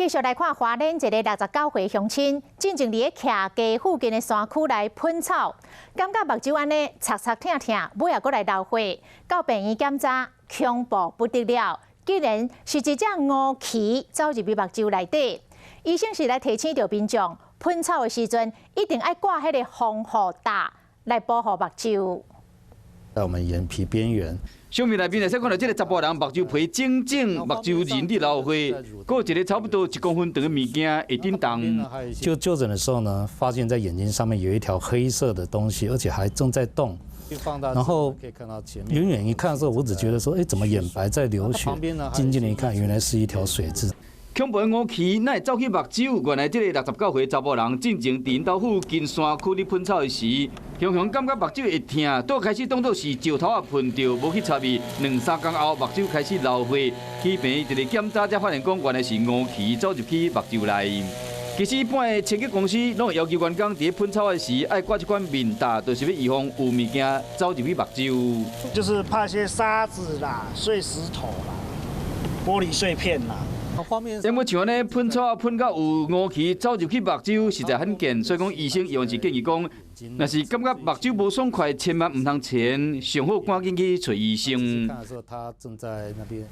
继续来看花莲一个69岁乡亲，进前伫徛家附近的山区来喷草，感觉目睭安尼擦擦疼疼，尾也搁来流血，到病院检查，恐怖不得了，竟然是一只乌蜞走入去目睭内底。医生是来提醒着民众，喷草的时阵一定要挂迄个防护带来保护目睭。在我们眼皮边缘。 相片内面会使看到，这个查甫人目睭皮整整，目睭仁伫流血，还有一个差不多1公分长的物件会震动。就诊的时候呢，发现在眼睛上面有一条黑色的东西，而且还正在动。然后远远一看的时候，我只觉得说，怎么眼白在流血？近近的一看，原来是一条水蛭。 恐怖的乌蜞，哪会走去目睭？原来这个69岁查甫人进前伫因兜附近山区咧喷草的时，常常感觉目睭会疼，倒开始当作是石头啊喷着，无去插伊。2、3天后，目睭开始流血，去病院一个检查才发现讲原来是乌蜞走入去目睭内。其实一般的清洁公司拢会要求员工伫喷草的时爱挂一款面罩，就是要预防有物件走入去目睭。就是怕一些沙子啦、碎石头啦、玻璃碎片啦。 因为像安尼喷草喷到有乌蜞走入去目睭，实在很贱，所以讲医生原是建议讲，若是感觉目睭无爽快，千万唔通前，上好赶紧去找医生。